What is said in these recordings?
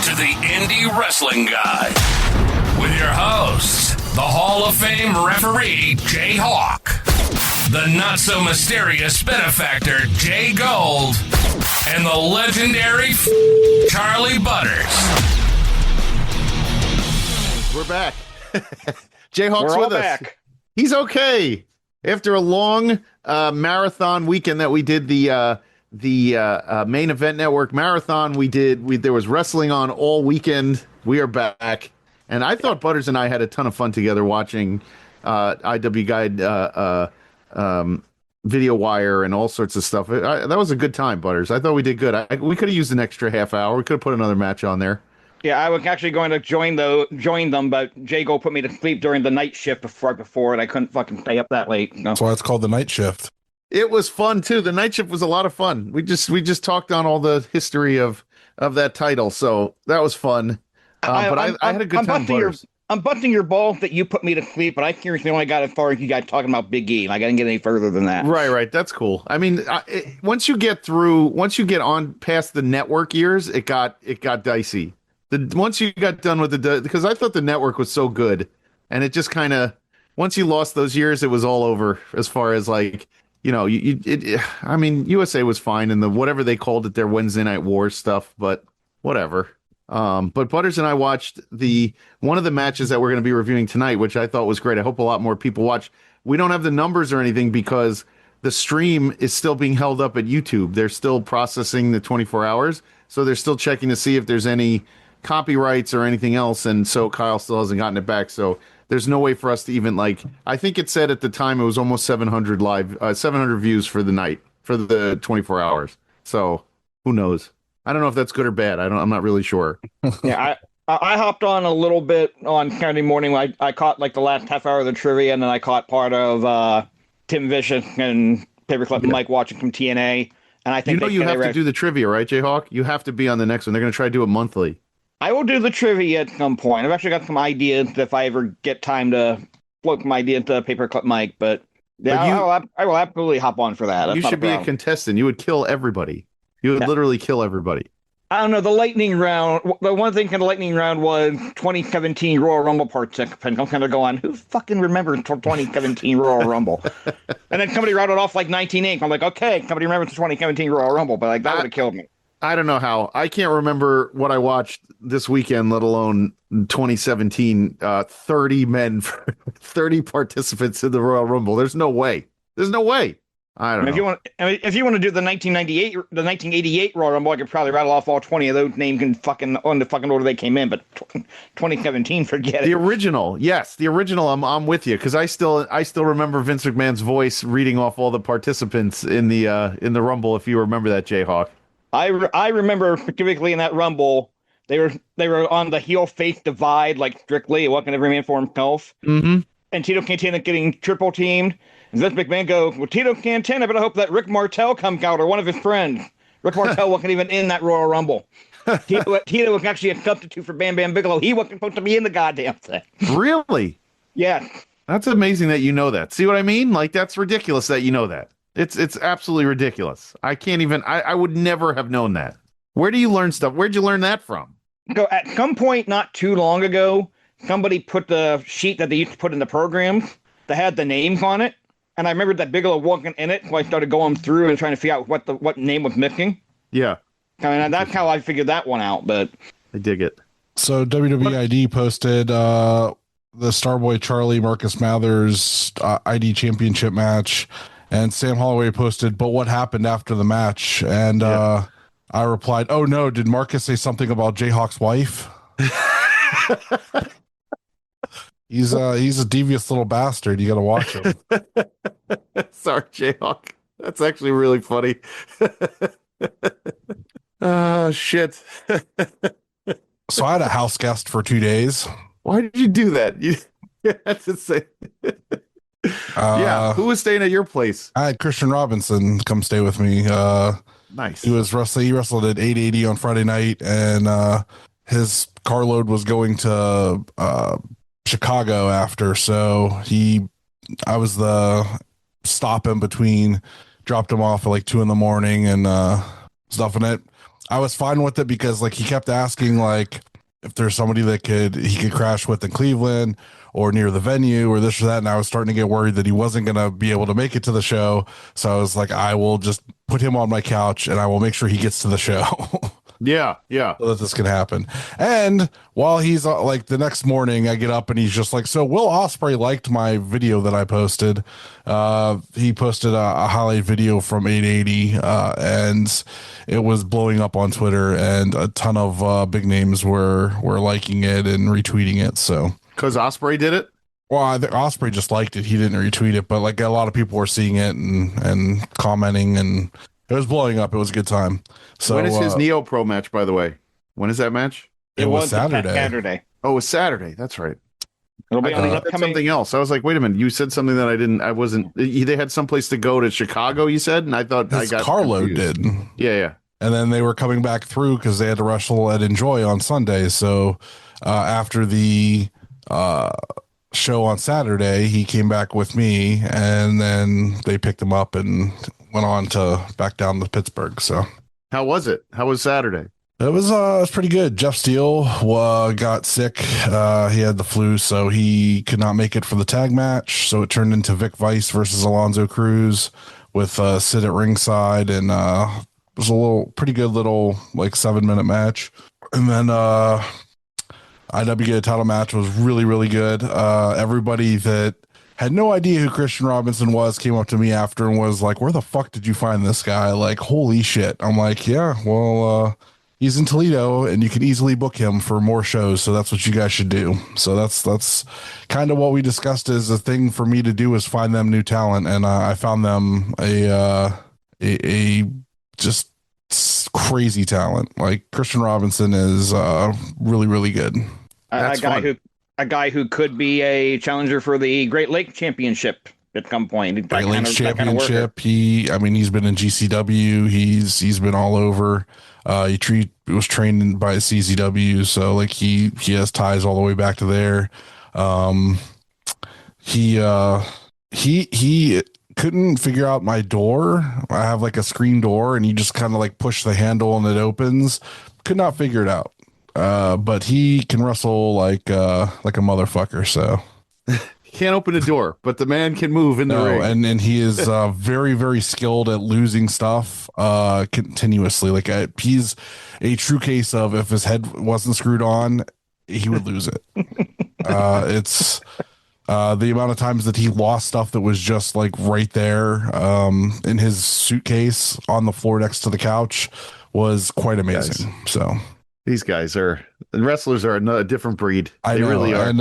to the Indie Wrestling Guy with your hosts, the Hall of Fame referee, JHawk, the not-so-mysterious benefactor, JGold, and the legendary Charly Butters. We're back. JHawk's with us. Back. He's okay. After a long marathon weekend that we did the main event network marathon, there was wrestling on all weekend. We are back, and I thought Butters and I had a ton of fun together watching IW Guide, Video Wire, and all sorts of stuff. That was a good time, Butters. I thought we did good. We could have used an extra half hour. We could have put another match on there. Yeah, I was actually going to join them, but JGold put me to sleep during the night shift before, and I couldn't fucking stay up that late. No. That's why it's called the night shift. It was fun too. The night shift was a lot of fun. We just talked on all the history of that title, so that was fun. I had a good time. I'm busting your balls that you put me to sleep, but I seriously only got as far as you guys talking about Big E. Like, I didn't get any further than that. Right. That's cool. I mean, once you get on past the network years, it got dicey. Once you got done with because I thought the network was so good, and it just kind of, once you lost those years, it was all over as far as like, you know, I mean, USA was fine and whatever they called it, their Wednesday Night War stuff, but whatever. But Butters and I watched one of the matches that we're going to be reviewing tonight, which I thought was great. I hope a lot more people watch. We don't have the numbers or anything because the stream is still being held up at YouTube. They're still processing the 24 hours, so they're still checking to see if there's any copyrights or anything else, and so Kyle still hasn't gotten it back, so there's no way for us to even, I think it said at the time it was almost 700 views for the night, for the 24 hours, so who knows. I don't know if that's good or bad. I'm not really sure. Yeah, I hopped on a little bit on Saturday morning. I caught like the last half hour of the trivia, and then I caught part of Tim Vicious and Paperclip and Mike watching from TNA, and I think you have to do the trivia, right, JHawk? You have to be on the next one. They're going to try to do it monthly. I will do the trivia at some point. I've actually got some ideas if I ever get time to float some ideas to Paperclip Mike, but yeah, I will absolutely hop on for that. That's you should be a contestant. You would kill everybody. You would literally kill everybody. I don't know. The lightning round, the one thing in the lightning round was 2017 Royal Rumble participants. I'm kind of going, who fucking remembers 2017 Royal Rumble? And then somebody rattled off like 1980. I'm like, okay, somebody remembers the 2017 Royal Rumble, but like that would have killed me. I don't know how. I can't remember what I watched this weekend, let alone 2017. 30 men, 30 participants in the Royal Rumble. There's no way. I don't know. If you want to do the 1988 Royal Rumble, I could probably rattle off all 20 of those names in on the fucking order they came in. But 2017, forget it. The original, yes, the original. I'm with you because I still remember Vince McMahon's voice reading off all the participants in the Rumble. If you remember that, JHawk. I remember specifically in that Rumble, they were on the heel face divide, like strictly. It wasn't every man for himself. Mm-hmm. And Tito Santana getting triple teamed. And Vince McMahon goes, well, Tito Santana, but I hope that Rick Martel comes out or one of his friends. Rick Martel wasn't even in that Royal Rumble. Tito was actually a substitute for Bam Bam Bigelow. He wasn't supposed to be in the goddamn thing. Really? Yeah. That's amazing that you know that. See what I mean? Like, that's ridiculous that you know that. It's absolutely ridiculous. I can't even, I would never have known that. Where do you learn stuff? Where'd you learn that from? So at some point not too long ago, somebody put the sheet that they used to put in the programs that had the names on it. And I remembered that Bigelow wasn't in it, so I started going through and trying to figure out what name was missing. Yeah. I mean, that's how I figured that one out, but I dig it. So WWID posted the Starboy Charly Marcus Mathers ID championship match. And Sam Holloway posted, but what happened after the match? And I replied, oh no, did Marcus say something about JHawk's wife? He's a devious little bastard. You got to watch him. Sorry, JHawk. That's actually really funny. Shit. So I had a house guest for 2 days. Why did you do that? You had to say. Yeah, who was staying at your place? I had Christian Robinson come stay with me. Nice. He wrestled at 880 on Friday night, and his carload was going to Chicago after, so I was the stop in between, dropped him off at like 2 a.m. and stuff in it. I was fine with it because like he kept asking like if there's somebody that he could crash with in Cleveland or near the venue or this or that. And I was starting to get worried that he wasn't going to be able to make it to the show. So I was like, I will just put him on my couch and I will make sure he gets to the show. Yeah. So that this can happen. And while he's like the next morning, I get up and he's just like, so Will Ospreay liked my video that I posted. He posted a highlight video from 880 and it was blowing up on Twitter and a ton of big names were liking it and retweeting it. So because Ospreay did it? Well, I think Ospreay just liked it. He didn't retweet it, but like a lot of people were seeing it and commenting, and it was blowing up. It was a good time. So when is his NeoPro match, by the way? When is that match? It was Saturday. Oh, it was Saturday. That's right. It'll be on something else. I was like, wait a minute. You said something that I wasn't. They had someplace to go to Chicago, you said, and I thought I got Carlo confused. did. Yeah. And then they were coming back through because they had to wrestle at Enjoy on Sunday. So after the show on Saturday, he came back with me, and then they picked him up and went on to back down to Pittsburgh. So how was it? How was Saturday? It was pretty good. Jeff Steele got sick. He had the flu, so he could not make it for the tag match. So it turned into Vic Vice versus Alonzo Cruz with Sid at ringside, and it was a pretty good little like 7-minute match. And then IWGA title match was really, really good. Everybody that had no idea who Christian Robinson was came up to me after and was like, where the fuck did you find this guy? Like, holy shit. I'm like, yeah, well, he's in Toledo and you can easily book him for more shows. So that's what you guys should do. So that's kind of what we discussed as a thing for me to do, is find them new talent. And I found them a just crazy talent. Like Christian Robinson is really, really good. A guy who could be a challenger for the Great Lake Championship at some point. Great Lakes Championship. He's been in GCW. He's been all over. He was trained by CZW, so like he has ties all the way back to there. He couldn't figure out my door. I have like a screen door, and you just kind of like push the handle and it opens. Could not figure it out. But he can wrestle like a motherfucker. So he can't open a door, but the man can move in the ring. And he is very, very skilled at losing stuff continuously. Like he's a true case of if his head wasn't screwed on, he would lose it. It's the amount of times that he lost stuff that was just like right there in his suitcase on the floor next to the couch was quite amazing. So these guys wrestlers are a different breed. They really are. And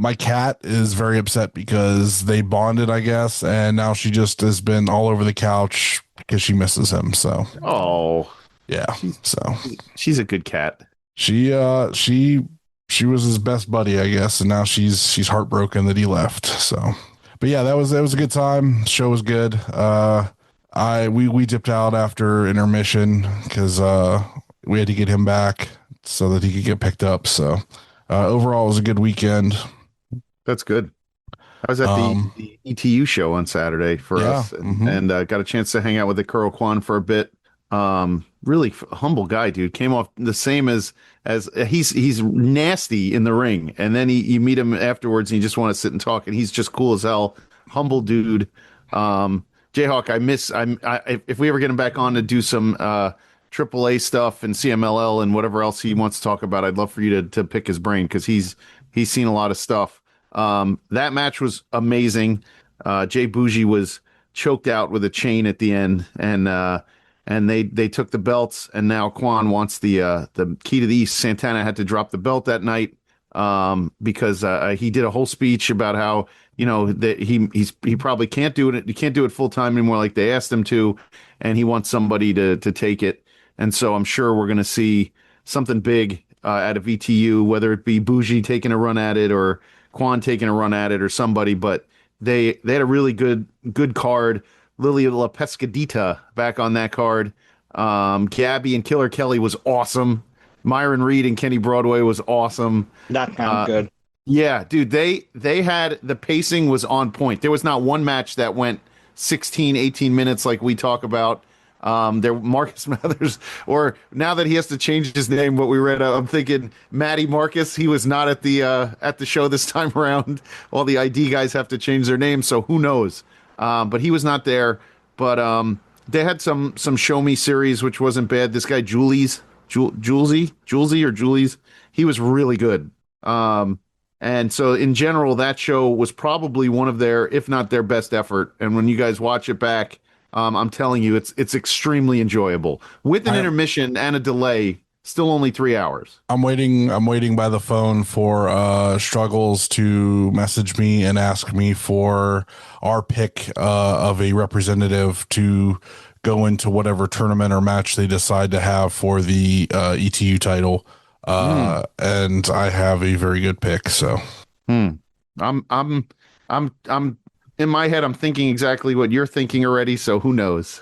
my cat is very upset because they bonded, I guess, and now she just has been all over the couch because she misses him. So yeah, she's a good cat. She was his best buddy, I guess, and now she's heartbroken that he left. So, but yeah, that was a good time. Show was good. We dipped out after intermission because we had to get him back so that he could get picked up. So overall, it was a good weekend. That's good. I was at the ETU show on Saturday for us, and got a chance to hang out with the Kuro Kwan for a bit. Really humble guy, dude. Came off the same as he's nasty in the ring, and then you meet him afterwards and you just want to sit and talk, and he's just cool as hell. Humble dude. JHawk, if we ever get him back on to do some AAA stuff and CMLL and whatever else he wants to talk about, I'd love for you to pick his brain because he's seen a lot of stuff. That match was amazing. Jay Bougie was choked out with a chain at the end, and they took the belts, and now Kwan wants the key to the East. Santana had to drop the belt that night because he did a whole speech about how that he probably can't do it. He can't do it full time anymore like they asked him to, and he wants somebody to take it. And so I'm sure we're going to see something big out of ETU, whether it be Bougie taking a run at it or Kwan taking a run at it or somebody. But they had a really good card. Lily La Pescadita back on that card. Gabby and Killer Kelly was awesome. Myron Reed and Kenny Broadway was awesome. That sounds good. Yeah, dude, they had the pacing was on point. There was not one match that went 16, 18 minutes like we talk about. There, Marcus Mathers, or now that he has to change his name, what we read, I'm thinking Matty Marcus. He was not at the show this time around. All the ID guys have to change their names, so who knows? But he was not there. But they had some Show Me series, which wasn't bad. This guy Julesy, he was really good. And so in general, that show was probably one of their, if not their best effort. And when you guys watch it back, I'm telling you, it's extremely enjoyable with an intermission and a delay. Still only 3 hours. I'm waiting by the phone for Jgolds to message me and ask me for our pick of a representative to go into whatever tournament or match they decide to have for the ETU title. And I have a very good pick. So I'm in my head, I'm thinking exactly what you're thinking already. So who knows?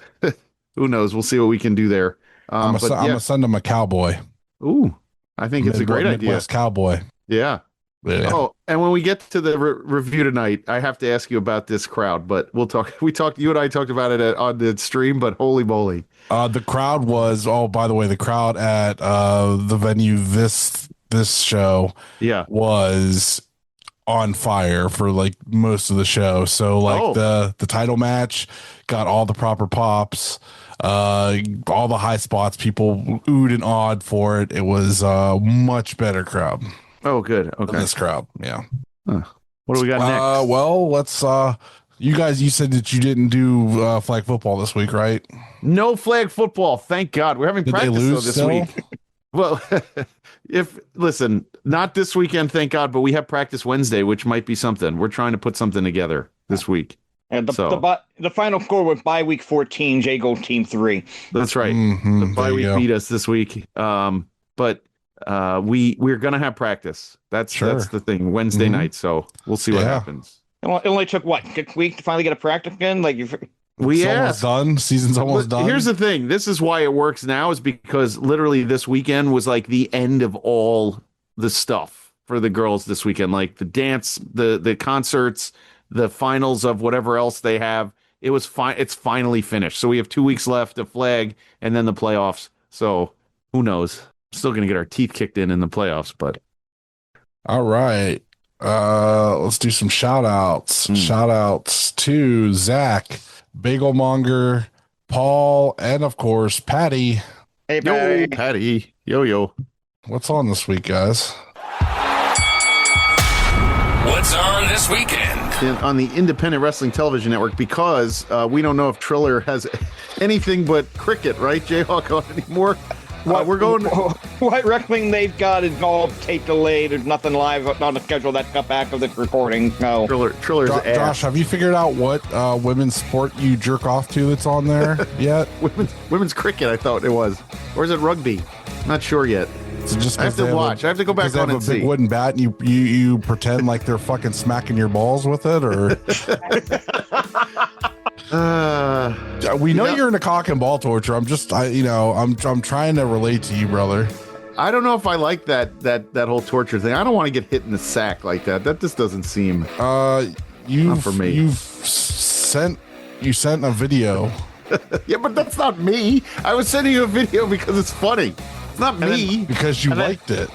Who knows? We'll see what we can do there. I'm gonna send him a cowboy. Ooh, I think it's a great idea. Midwest cowboy. Yeah. Oh, and when we get to the review tonight, I have to ask you about this crowd, but we'll talk. You and I talked about it on the stream, but holy moly. The crowd was, by the way, the crowd at the venue this show was on fire for like most of the show. So like the title match got all the proper pops, all the high spots, people oohed and awed for it. It was a much better crowd. Oh, good. Okay. This crowd. Yeah. What do we got next? Well, let's you said that you didn't do flag football this week, right? No flag football. Thank God. We're having practice this week. Well, listen, not this weekend, thank God, but we have practice Wednesday, which might be something. We're trying to put something together this week. And the final score was by week 14, JGold Team 3. That's right. The bye week beat us this week. But we're gonna have practice. That's the thing. Wednesday night. So we'll see what happens. It only took what, a week to finally get a practice again? Almost done. Season's almost done. Here's the thing. This is why it works now, is because literally this weekend was like the end of all the stuff for the girls this weekend, like the dance, the concerts, the finals of whatever else they have. It was fine. It's finally finished. So we have 2 weeks left of flag and then the playoffs. So who knows? Still going to get our teeth kicked in the playoffs, but. All right. Let's do some shout outs. Shout outs to Zach, Bagelmonger, Paul, and of course, Patty. Hey, Patty. Yo, Patty. Yo. What's on this week, guys? What's on this weekend? On the Independent Wrestling Television Network, because we don't know if Triller has anything but cricket, right, JHawk, on anymore. We're going. What wrestling they've got is all tape delayed. There's nothing live on the schedule that got back of this recording. No. Triller's ass. Josh, have you figured out what women's sport you jerk off to that's on there yet? Women's cricket, I thought it was. Or is it rugby? Not sure yet. So just I have to watch. I have to go back on and see. Big wooden bat, and you pretend like they're fucking smacking your balls with it, or we know you're in a cock and ball torture. I'm trying to relate to you, brother. I don't know if I like that whole torture thing. I don't want to get hit in the sack like that. That just doesn't seem. Not for me. You sent a video. Yeah, but that's not me. I was sending you a video because it's funny. It's not me. Because you liked it.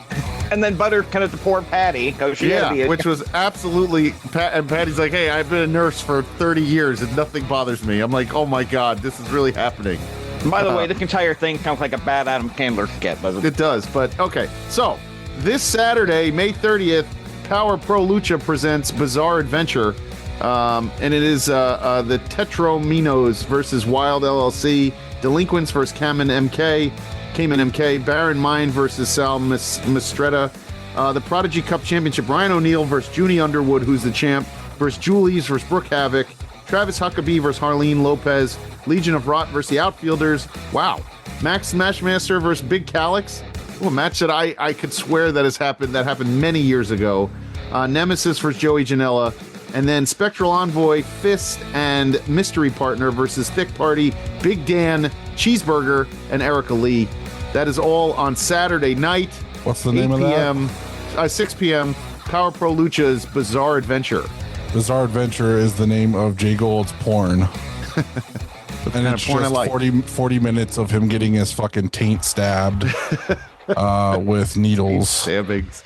And then Butter kind of the poor Patty. Which was absolutely. And Patty's like, hey, I've been a nurse for 30 years and nothing bothers me. I'm like, oh my God, this is really happening. By the way, this entire thing sounds like a bad Adam Candler skit, doesn't it? It does, but okay. So, this Saturday, May 30th, Power Pro Lucha presents Bizarre Adventure. And it is the Tetrominos versus Wild LLC, Delinquents versus Cayman MK, Baron Mind versus Sal Mistretta, the Prodigy Cup Championship, Ryan O'Neal versus Junie Underwood, who's the champ, versus Julies versus Brooke Havoc, Travis Huckabee versus Harleen Lopez, Legion of Rot versus the Outfielders. Wow. Max Smashmaster versus Big Calix. A match that I could swear that happened many years ago. Nemesis versus Joey Janela. And then Spectral Envoy, Fist, and Mystery Partner versus Thick Party, Big Dan, Cheeseburger, and Erica Lee. That is all on Saturday night. What's the name of that? 6 p.m. Power Pro Lucha's Bizarre Adventure. Bizarre Adventure is the name of JGold's porn. And it's just 40 minutes of him getting his fucking taint stabbed with needles. Stabbings.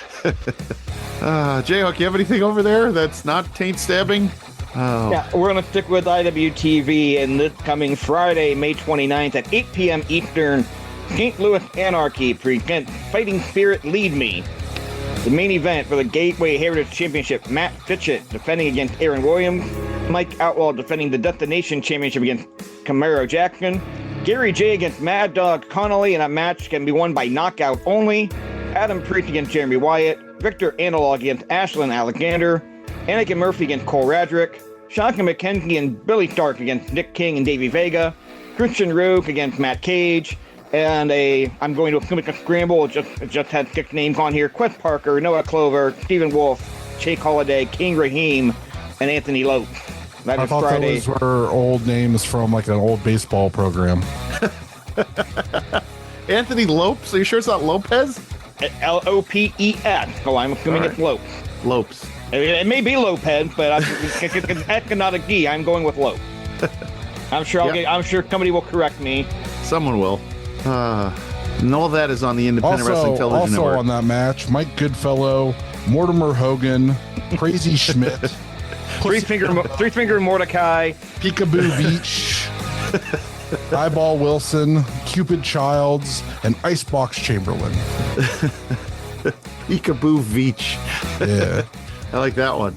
JHawk, you have anything over there that's not taint stabbing? Oh. Yeah, we're going to stick with IWTV, and this coming Friday, May 29th at 8 p.m. Eastern, St. Louis Anarchy presents Fighting Spirit Lead Me. The main event for the Gateway Heritage Championship, Matt Fitchett defending against Aaron Williams, Mike Outlaw defending the Destination Championship against Camaro Jackson, Gary J against Mad Dog Connolly, and a match can be won by knockout only, Adam Priest against Jeremy Wyatt, Victor Analog against Ashlyn Alexander, Anakin Murphy against Cole Radrick, Shaka McKenzie and Billy Stark against Nick King and Davey Vega, Christian Rook against Matt Cage, and I'm going to make a scramble. It just had 6 names on here: Quest Parker, Noah Clover, Stephen Wolf, Jake Holiday, King Raheem, and Anthony Lope. I thought Friday. Those were old names from like an old baseball program. Anthony Lopes? Are you sure it's not Lopez? Lopes. Oh, I'm assuming it's Lopes. Lopes. It may be Lopez, but that's not a D. I'm going with Lope. I'm sure I'm sure somebody will correct me. Someone will. And all that is on the Independent Wrestling Television Network. Also on that match, Mike Goodfellow, Mortimer Hogan, Crazy Schmidt, Three Finger Mordecai, Peekaboo Beach, Eyeball Wilson, Cupid Childs, and Icebox Chamberlain. Peekaboo Veach. Yeah. I like that one.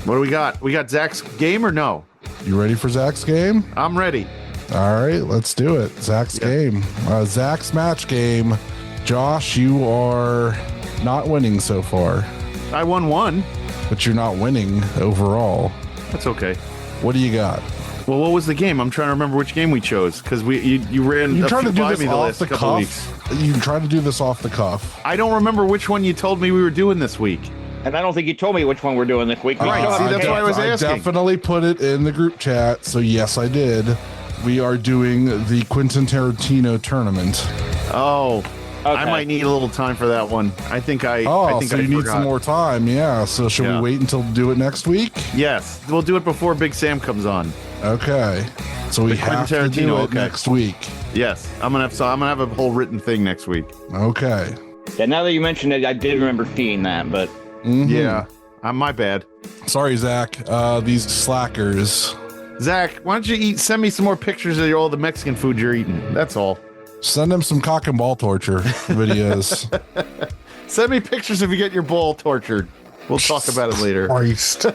What do we got? We got Zach's game or no? You ready for Zach's game? I'm ready. All right, let's do it. Zach's game. Zach's match game. Josh, you are not winning so far. I won one. But you're not winning overall. That's okay. What do you got? Well, what was the game? I'm trying to remember which game we chose because you ran. You tried to do this me the off last the couple cuff. Weeks. You tried to do this off the cuff. I don't remember which one you told me we were doing this week. And I don't think you told me which one we're doing this week. Right, see, that's why I was asking. I definitely put it in the group chat, so yes, I did. We are doing the Quentin Tarantino tournament. Oh, okay. I might need a little time for that one. I think so I you need some more time, yeah. So should we wait until do it next week? Yes, we'll do it before Big Sam comes on. Okay, so we have to do it next week. Yes, I'm gonna have a whole written thing next week. Okay. Yeah, now that you mentioned it, I did remember seeing that, but yeah, my bad. Sorry, Zach. These slackers. Zach, why don't you send me some more pictures of all the Mexican food you're eating? That's all. Send him some cock and ball torture videos. Send me pictures if you get your ball tortured. We'll talk about it later. Christ.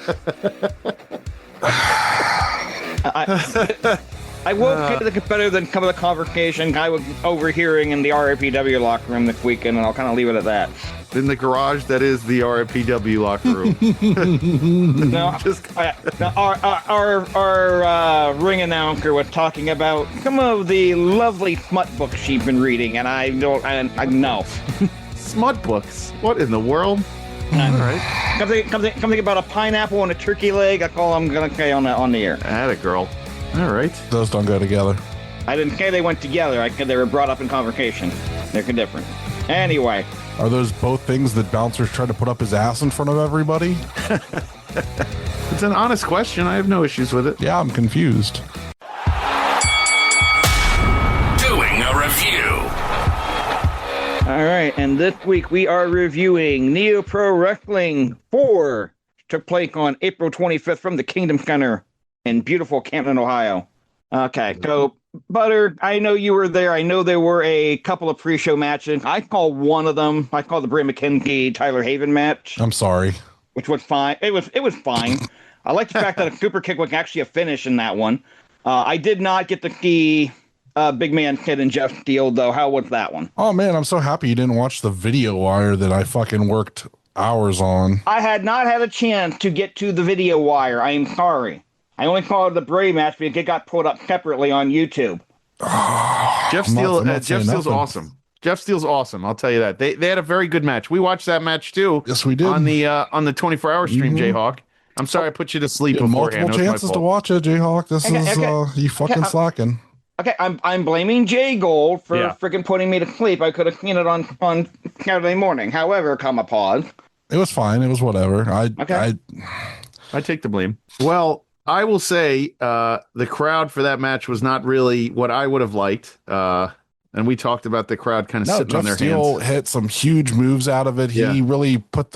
I will get better than some of the conversation I was overhearing in the RAPW locker room this weekend, and I'll kind of leave it at that. In the garage, that is the RAPW locker room. Our ring announcer was talking about some of the lovely smut books she's been reading, and I know. Smut books? What in the world? All right. Something about a pineapple and a turkey leg. That's all I'm going to say on the air. Atta girl. All right. Those don't go together. I didn't say they went together. I said they were brought up in conversation. They're different. Anyway. Are those both things that bouncers try to put up his ass in front of everybody? It's an honest question. I have no issues with it. Yeah, I'm confused. Doing a review. All right, and this week we are reviewing NeoPro Wrestling 4. Took place on April 25th from the Kingdom Center in beautiful Canton, Ohio. Okay, so Butter, I know you were there. I know there were a couple of pre-show matches. I call one of them. I call the Bray McKenzie Tyler Haven match. I'm sorry. Which was fine. It was fine. I like the fact that a super kick was actually a finish in that one. I did not get to see Big Man Kid and Jeff Steele though. How was that one? Oh man, I'm so happy you didn't watch the video wire that I fucking worked hours on. I had not had a chance to get to the video wire. I am sorry. I only called the Bray match because it got put up separately on YouTube. Jeff Steele's awesome. Jeff Steele's awesome. I'll tell you that. They had a very good match. We watched that match too. Yes, we did on the 24-hour stream. JHawk. I'm sorry I put you to sleep beforehand. Multiple chances to watch it, JHawk. This is you fucking slacking. Okay, I'm blaming JGold for freaking putting me to sleep. I could have seen it on Saturday morning. However, pause. It was fine. It was whatever. I take the blame. Well, I will say the crowd for that match was not really what I would have liked. And we talked about the crowd kind of sitting on their hands. Hit some huge moves out of it. He really put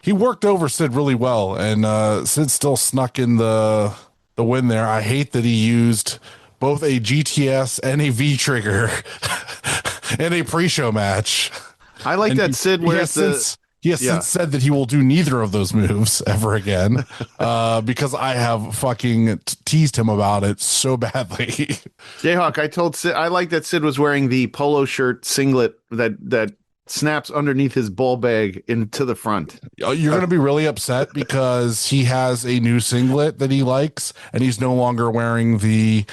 he worked over Sid really well, and Sid still snuck in the win there. I hate that he used both a GTS and a V trigger in a pre-show match. I like that Sid wears He has since said that he will do neither of those moves ever again, because I have fucking teased him about it so badly. JHawk, I told Sid I like that Sid was wearing the polo shirt singlet that snaps underneath his ball bag into the front. You're going to be really upset because he has a new singlet that he likes, and he's no longer wearing the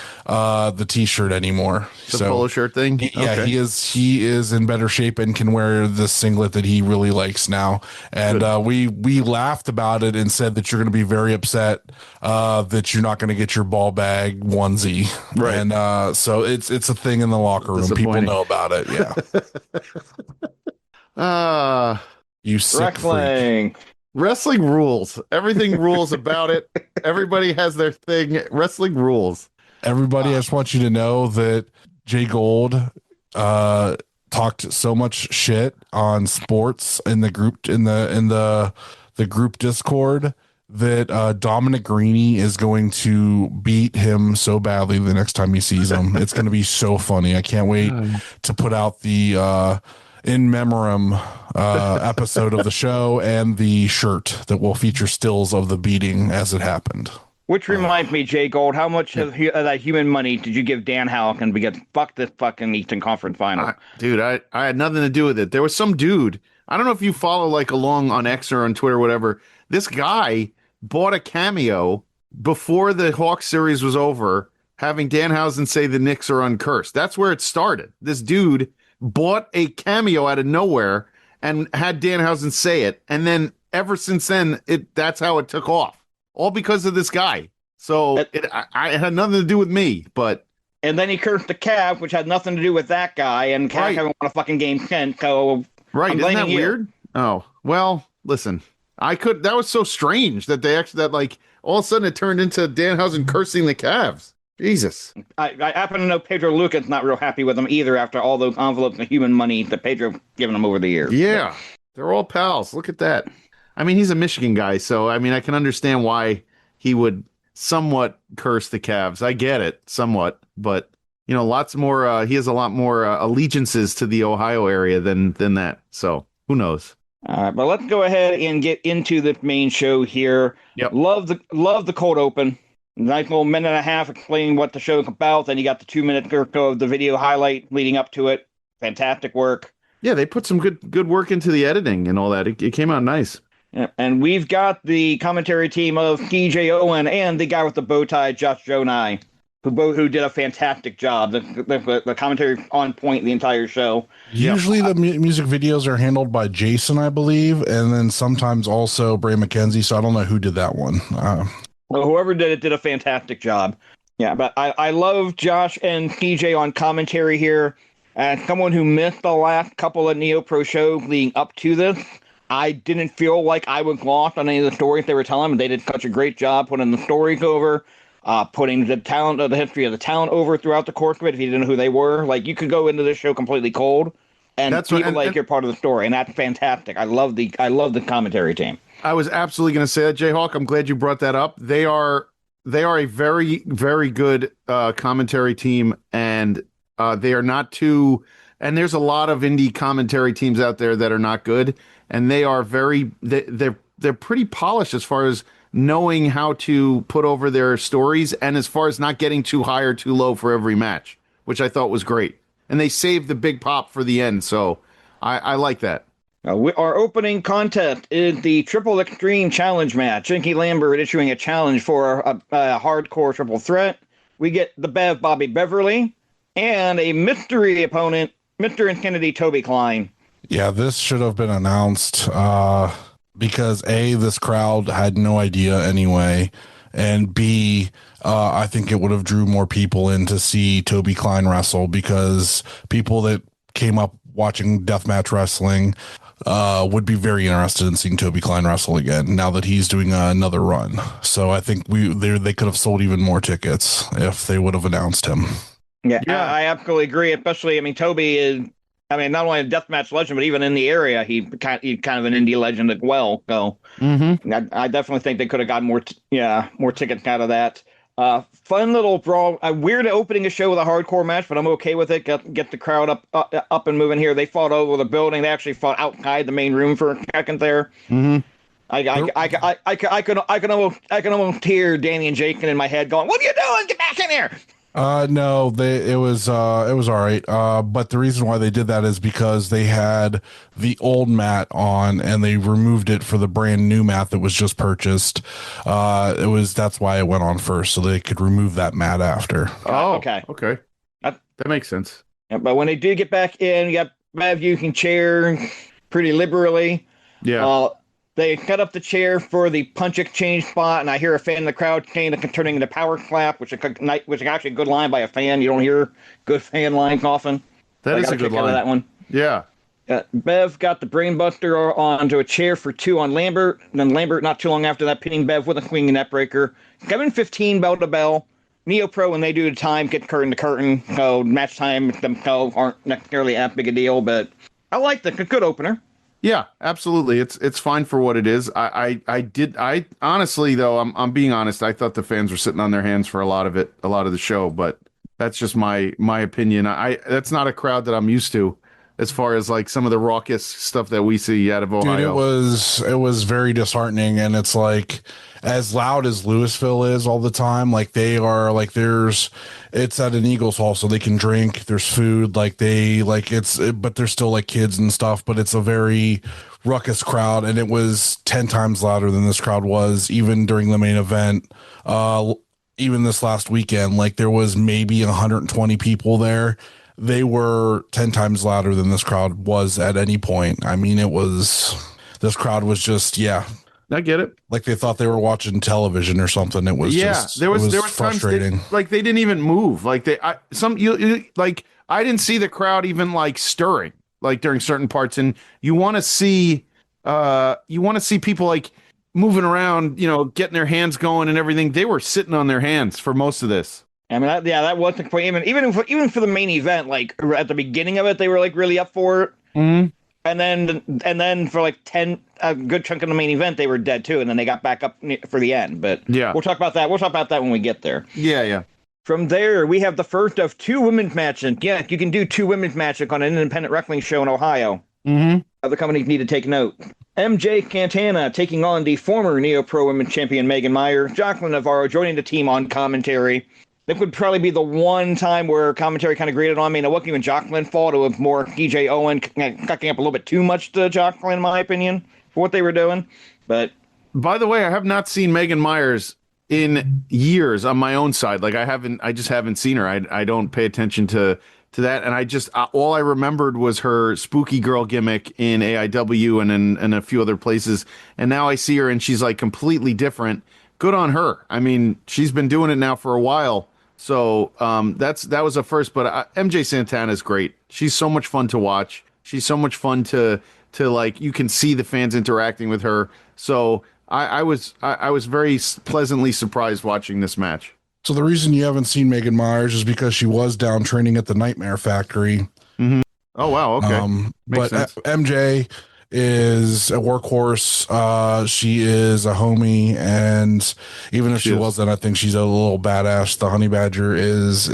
t-shirt anymore. The polo shirt thing. He is in better shape and can wear the singlet that he really likes now. And we laughed about it and said that you're going to be very upset that you're not going to get your ball bag onesie. Right. And so it's a thing in the locker room. People know about it. Yeah. You sick freak. Wrestling rules. Everything rules about it. Everybody has their thing. Wrestling rules. Everybody, I just want you to know that JGold talked so much shit on sports in the group in the group Discord that Dominic Greeny is going to beat him so badly the next time he sees him. It's going to be so funny. I can't wait to put out the in memoriam episode of the show and the shirt that will feature stills of the beating as it happened. Which reminds me, JGold, how much of that human money did you give Dan Houken to get fuck this fucking Eastern Conference final? Dude, I had nothing to do with it. There was some dude, I don't know if you follow like along on X or on Twitter or whatever. This guy bought a cameo before the Hawks series was over, having Danhausen say the Knicks are uncursed. That's where it started. This dude bought a cameo out of nowhere and had Danhausen say it, and then ever since then, that's how it took off. All because of this guy. So it had nothing to do with me, but... And then he cursed the Cavs, which had nothing to do with that guy, and Cavs haven't won a fucking game since, so... Right, isn't that weird? Oh, well, listen. That was so strange that all of a sudden it turned into Danhausen cursing the Cavs. Jesus. I happen to know Pedro Lucas not real happy with him either after all those envelopes of human money that Pedro given him over the years. Yeah, they're all pals. Look at that. I mean, he's a Michigan guy, so I mean, I can understand why he would somewhat curse the Cavs. I get it somewhat, but lots more. He has a lot more allegiances to the Ohio area than that. So who knows? All right, but let's go ahead and get into the main show here. Yep. Love the cold open. Nice little minute and a half explaining what the show is about. Then you got the 2 minute or so of the video highlight leading up to it. Fantastic work. Yeah, they put some good work into the editing and all that. It came out nice. Yeah, and we've got the commentary team of TJ Owen and the guy with the bow tie, Josh Jonai, who did a fantastic job. The commentary on point the entire show. Usually the music videos are handled by Jason, I believe, and then sometimes also Bray McKenzie. So I don't know who did that one. Well, whoever did it did a fantastic job. Yeah, but I love Josh and TJ on commentary here. As someone who missed the last couple of NeoPro shows leading up to this, I didn't feel like I was lost on any of the stories they were telling. They did such a great job putting the stories over, putting the talent of the history of the talent over throughout the course of it. If you didn't know who they were, like you could go into this show completely cold and you're part of the story, and that's fantastic. I love the commentary team. I was absolutely going to say that, JHawk. I'm glad you brought that up. They are a very, very good commentary team, and they are not too. And there's a lot of indie commentary teams out there that are not good, and they are they're pretty polished as far as knowing how to put over their stories, and as far as not getting too high or too low for every match, which I thought was great. And they saved the big pop for the end, so I like that. Our opening contest is the Triple Extreme Challenge match. Jinky Lambert issuing a challenge for a hardcore triple threat. We get the Bev Bobby Beverly and a mystery opponent, Mr. Infinity Toby Klein. Yeah, this should have been announced because A, this crowd had no idea anyway, and B, I think it would have drew more people in to see Toby Klein wrestle, because people that came up watching deathmatch wrestling would be very interested in seeing Toby Klein wrestle again now that he's doing another run. So I think they could have sold even more tickets if they would have announced him. Yeah, I absolutely agree. Especially, I mean, Toby is, I mean, not only a deathmatch legend, but even in the area, he's kind of an indie legend as well. So I definitely think they could have gotten more tickets out of that. Fun little brawl. Weird opening a show with a hardcore match, but I'm okay with it. Get the crowd up and moving here. They fought over the building. They actually fought outside the main room for a second there. I can almost hear Danny and Jake in my head going, "What are you doing? Get back in here!" No, it was all right. But the reason why they did that is because they had the old mat on and they removed it for the brand new mat that was just purchased. That's why it went on first, so they could remove that mat after. Oh, okay. That makes sense. Yeah, but when they do get back in, you can cheer pretty liberally. Yeah. They cut up the chair for the punch exchange spot, and I hear a fan in the crowd saying it turning into power clap, which is actually a good line by a fan. You don't hear good fan lines often. That is a good line. That one. Yeah. Bev got the brainbuster onto a chair for 2 on Lambert, and then Lambert not too long after that pinning Bev with a swinging net breaker. 7:15 bell to bell. NeoPro, when they do the time, get curtain to curtain. So match time themselves aren't necessarily that big a deal, but I like the good opener. Yeah, absolutely. It's fine for what it is. I honestly though, I'm being honest, I thought the fans were sitting on their hands for a lot of the show, but that's just my opinion. That's not a crowd that I'm used to as far as like some of the raucous stuff that we see out of Ohio. Dude, it was very disheartening, and it's like as loud as Louisville is all the time, like they are like it's at an Eagles Hall, so they can drink, there's food, like but they're still like kids and stuff, but it's a very ruckus crowd, and it was 10 times louder than this crowd was even during the main event. Even this last weekend, like there was maybe 120 people there. They were 10 times louder than this crowd was at any point. I mean, this crowd was just, I get it. Like they thought they were watching television or something. It was there was frustrating. Times they didn't even move. Like I didn't see the crowd even like stirring like during certain parts. And you want to see people like moving around, getting their hands going and everything. They were sitting on their hands for most of this. I mean, that was the point. Even for the main event, like at the beginning of it, they were like really up for it. Mm-hmm. And then for like a good chunk of the main event, they were dead too, and then they got back up for the end. But we'll talk about that. We'll talk about that when we get there. Yeah. From there, we have the first of 2 women's matches. Yeah, you can do 2 women's matches on an independent wrestling show in Ohio. Mm-hmm. Other companies need to take note. MJ Santana taking on the former NeoPro Women's Champion Megan Myers. Jacqueline Navarro joining the team on commentary. That would probably be the one time where commentary kind of grated on me. And it wasn't even Jacqueline's fault. It was more DJ Owen cutting up a little bit too much to Jacqueline, in my opinion, for what they were doing. But by the way, I have not seen Megan Myers in years on my own side. Like I just haven't seen her. I don't pay attention to that. And all I remembered was her spooky girl gimmick in AIW and in a few other places. And now I see her and she's like completely different. Good on her. I mean, she's been doing it now for a while. So that was a first, but MJ Santana is great. She's so much fun to watch. She's so much fun to like. You can see the fans interacting with her. So I was very pleasantly surprised watching this match. So the reason you haven't seen Megan Myers is because she was down training at the Nightmare Factory. Mm-hmm. Oh wow, okay. But MJ is a workhorse. She is a homie, and even if she wasn't, I think she's a little badass. The Honey Badger is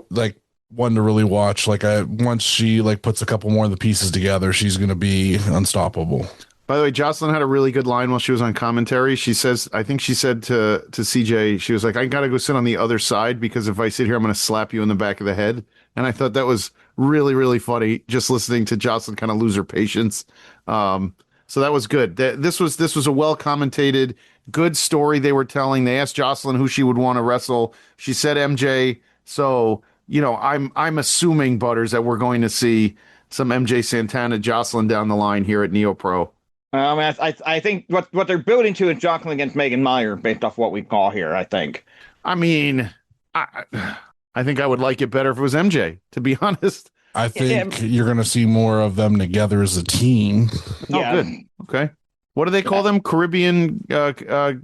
like one to really watch. Like once she like puts a couple more of the pieces together, she's gonna be unstoppable. By the way, Jocelyn had a really good line while she was on commentary. I think she said to CJ, she was like, I gotta go sit on the other side because if I sit here, I'm gonna slap you in the back of the head. And I thought that was really, really funny, just listening to Jocelyn kind of lose her patience. So that was good. This was a well commentated, good story they were telling. They asked Jocelyn who she would want to wrestle. She said MJ. So, I'm assuming, Butters, that we're going to see some MJ Santana Jocelyn down the line here at NeoPro. I think what they're building to is Jocelyn against Megan Myers based off what we call here, I think. I mean, I think I would like it better if it was MJ, to be honest. I think you're going to see more of them together as a team. Yeah. Oh, good. Okay. What do they call them? Caribbean?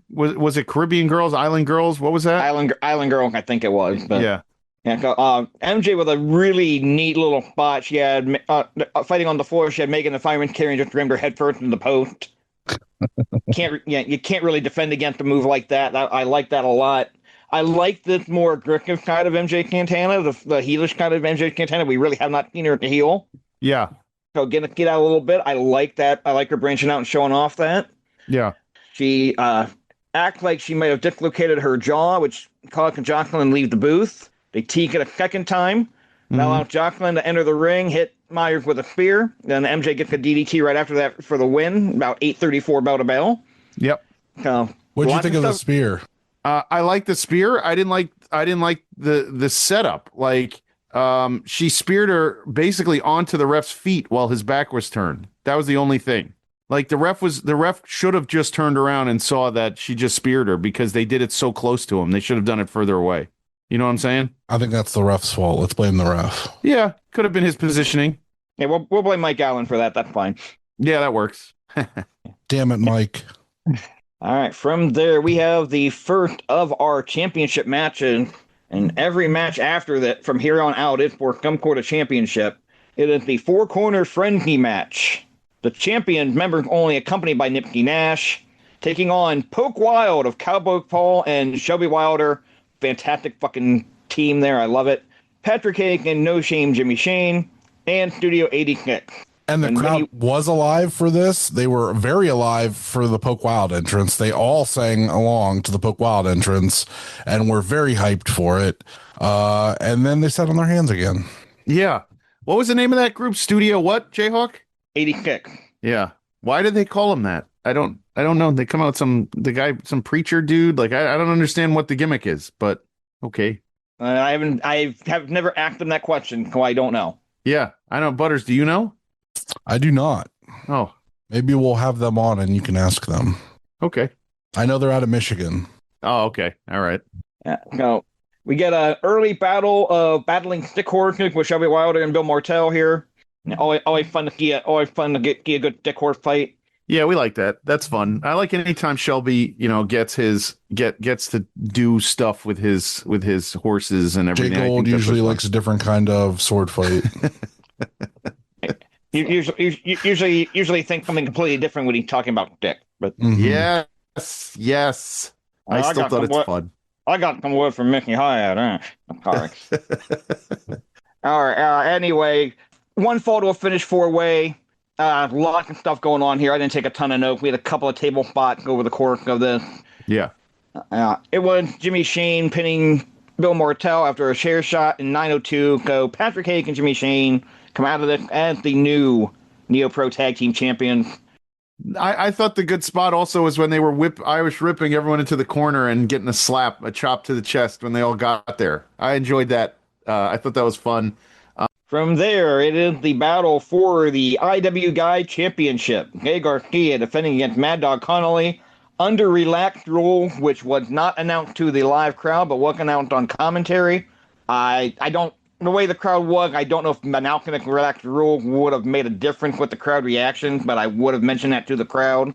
Was it Caribbean Girls? Island Girls? What was that? Island Girl, I think it was. But yeah. MJ with a really neat little spot. She had fighting on the floor. She had Megan the Fireman carrying, just rammed her head first in the post. You can't really defend against a move like that. I like that a lot. I like this more aggressive kind of MJ Santana, the heelish kind of MJ Santana. We really have not seen her at the heel. Yeah. So get out a little bit. I like that. I like her branching out and showing off that. Yeah. She acts like she may have dislocated her jaw, which caused Jacqueline leave the booth. They teak it a second time. Now allow Jacqueline to enter the ring, hit Myers with a spear. Then MJ gets a DDT right after that for the win. About 8:34 bell to bell. Yep. What'd you think of the spear? I like the spear. I didn't like the setup. Like, she speared her basically onto the ref's feet while his back was turned. That was the only thing. Like, the ref should have just turned around and saw that she just speared her, because they did it so close to him. They should have done it further away. You know what I'm saying? I think that's the ref's fault. Let's blame the ref. Yeah, could have been his positioning. Yeah, we'll blame Mike Allen for that. That's fine. Yeah, that works. Damn it, Mike. All right, from there, we have the first of our championship matches, and every match after that, from here on out, is for some sort of championship. It is the Four Corner Frenzy match. The champion, members only, accompanied by Nipsey Nash, taking on Poke Wild of Cowboy Paul and Shelby Wilder. Fantastic fucking team there. I love it. Patrick Hake and No Shame Jimmy Shane, and Studio 86. And the crowd was alive for this. They were very alive for the Poke Wild entrance. They all sang along to the Poke Wild entrance and were very hyped for it. And then they sat on their hands again. Yeah. What was the name of that group? Studio what, JHawk? 86. Yeah. Why did they call him that? I don't know. They come out some preacher dude. Like, I don't understand what the gimmick is, but okay. I have never asked them that question, so I don't know. Yeah, I know. Butters, do you know? I do not. Oh, maybe we'll have them on and you can ask them. Okay. I know they're out of Michigan. Oh, okay. All right. So we get an early battle of battling stick horses with Shelby Wilder and Bill Martell here. Always fun to get a good stick horse fight. Yeah, we like that. That's fun. I like anytime Shelby, gets to do stuff with his horses and everything. JGold usually likes a different kind of sword fight. You usually think something completely different when he's talking about dick. But yes. I still thought it's fun. I got some word from Mickey Hyatt. Sorry. All right. Anyway, one fall to a finish 4-way. Lots of stuff going on here. I didn't take a ton of notes. We had a couple of table spots over the course of this. Yeah. It was Jimmy Shane pinning Bill Martell after a chair shot in 9:02. Go Patrick Hake and Jimmy Shane come out of this as the new NeoPro Tag Team Champions. I thought the good spot also was when they were Irish ripping everyone into the corner and getting a chop to the chest when they all got there. I enjoyed that. I thought that was fun. From there, it is the battle for the IW Guide Championship. Jay Garcia defending against Mad Dog Connolly under relaxed rules, which was not announced to the live crowd, but was announced on commentary. The way the crowd was, I don't know if announcing the relaxed rules would have made a difference with the crowd reaction, but I would have mentioned that to the crowd.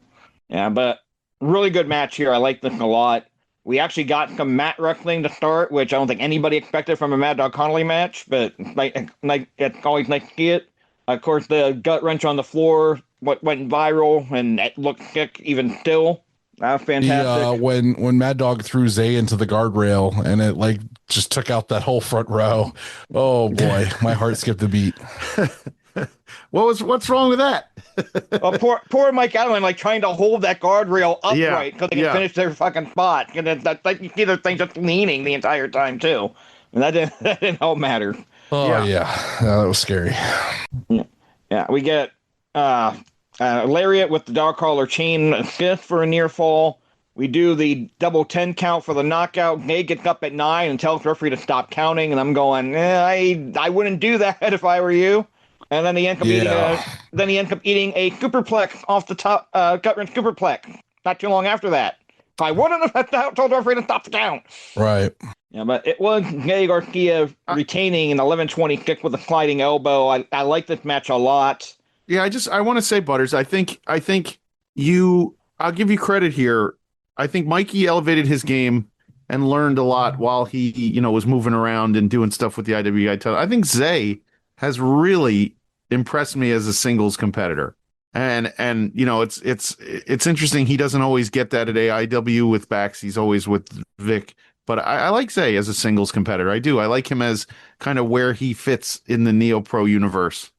Yeah, but really good match here. I like this a lot. We actually got some mat wrestling to start, which I don't think anybody expected from a Mad Dog Connolly match, but it's always nice to see it. Of course, the gut wrench on the floor went viral, and it looked sick even still. That was fantastic. When Mad Dog threw Zay into the guardrail, and it just took out that whole front row. Oh boy, my heart skipped a beat. What's wrong with that? Poor Mike Allen, trying to hold that guardrail upright because they can finish their fucking spot. And you see the thing just leaning the entire time too, and that didn't help matter. Oh yeah, that was scary. Yeah, we get lariat with the dog collar chain assist for a near fall. We do the double 10 count for the knockout. Nate gets up at 9 and tells the referee to stop counting, and I'm going, I wouldn't do that if I were you. And then he ends up eating a superplex off the top, gut wrench superplex. Not too long after that. I wouldn't have told the referee to stop the count. Right. Yeah, but it was Gabe Garcia retaining an 11-20 kick with a sliding elbow. I like this match a lot. Yeah, I want to say, Butters, I'll give you credit here. I think Mikey elevated his game and learned a lot while he, was moving around and doing stuff with the IWI title. I think Zay has really impressed me as a singles competitor. And it's interesting. He doesn't always get that at AIW with Bax. He's always with Vic. But I like Zay as a singles competitor. I do. I like him as kind of where he fits in the NeoPro universe.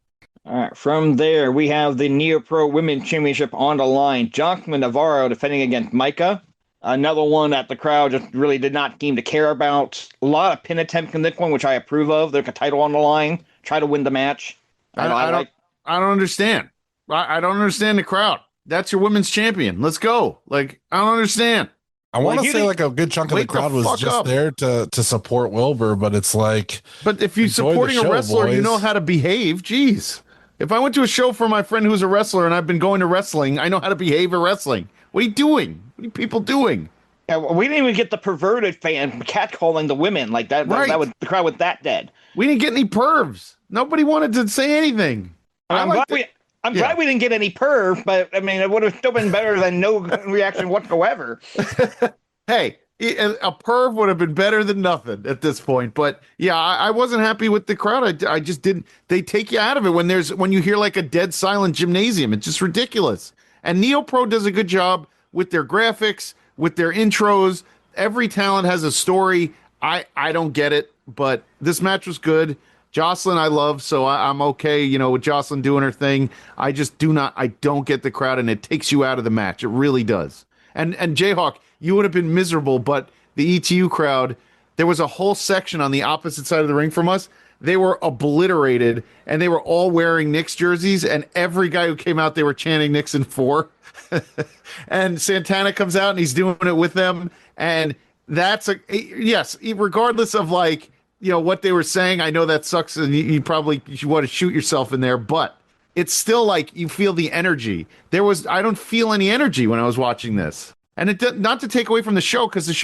All right. From there, we have the NeoPro Women's Championship on the line. Jocelyn Navarro defending against Micah. Another one that the crowd just really did not seem to care about. A lot of pin attempts in this one, which I approve of. There's a title on the line. Try to win the match. I don't understand. I don't understand the crowd. That's your women's champion. Let's go. I don't understand. I want to say a good chunk of the crowd was just there to support Wilbur, but it's like. But if you're supporting a wrestler, boys. You know how to behave. Jeez. If I went to a show for my friend who's a wrestler and I've been going to wrestling, I know how to behave at wrestling. What are you doing? What are people doing? Yeah, we didn't even get the perverted fan catcalling the women like that. Right. That was the crowd was that dead. We didn't get any pervs. Nobody wanted to say anything. I'm glad we didn't get any perv, but I mean, it would have still been better than no reaction whatsoever. Hey, a perv would have been better than nothing at this point. But yeah, I wasn't happy with the crowd. I just didn't. They take you out of it when you hear like a dead silent gymnasium. It's just ridiculous. And NeoPro does a good job with their graphics, with their intros. Every talent has a story. I don't get it, but this match was good. Jocelyn I love, so I'm okay, with Jocelyn doing her thing. I don't get the crowd, and it takes you out of the match. It really does. And JHawk, you would have been miserable, but the ETU crowd, there was a whole section on the opposite side of the ring from us. They were obliterated, and they were all wearing Knicks jerseys, and every guy who came out, they were chanting Knicks in 4. And Santana comes out, and he's doing it with them, and that's yes, regardless of what they were saying. I know that sucks, and you want to shoot yourself in there, but it's still you feel the energy. I don't feel any energy when I was watching this. And not to take away from the show, because this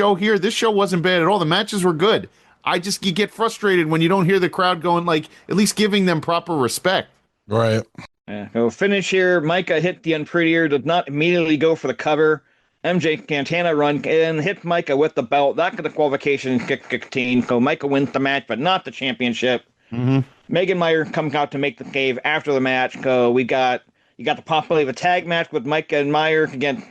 show wasn't bad at all. The matches were good. You get frustrated when you don't hear the crowd going, at least giving them proper respect. Right. Yeah. So finish here. Micah hit the Unprettier, did not immediately go for the cover. MJ Santana run and hit Micah with the belt. That got the qualification kick 16. So Micah wins the match, but not the championship. Mm-hmm. Megan Meyer comes out to make the save after the match. So you got the possibility of a tag match with Micah and Meyer against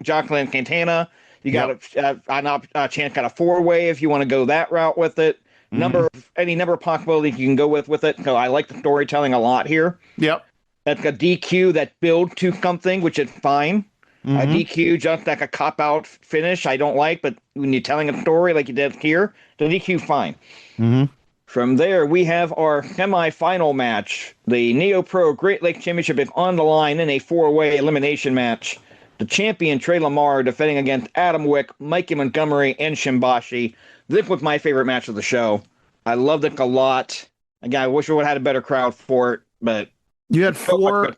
Jocelyn and Santana. You got a chance, got a 4-way if you want to go that route with it. Mm-hmm. Any number of possibilities you can go with it. So I like the storytelling a lot here. Yep. That's a DQ that builds to something, which is fine. Mm-hmm. A DQ, just like a cop-out finish, I don't like, but when you're telling a story like you did here, the DQ, fine. Mm-hmm. From there, we have our semi-final match. The NeoPro Great Lakes Championship is on the line in a 4-way elimination match. The champion, Trey Lamar, defending against Adam Wick, Mikey Montgomery, and Shimbashi. This was my favorite match of the show. I loved it a lot. Again, I wish we would have had a better crowd for it, but... You had four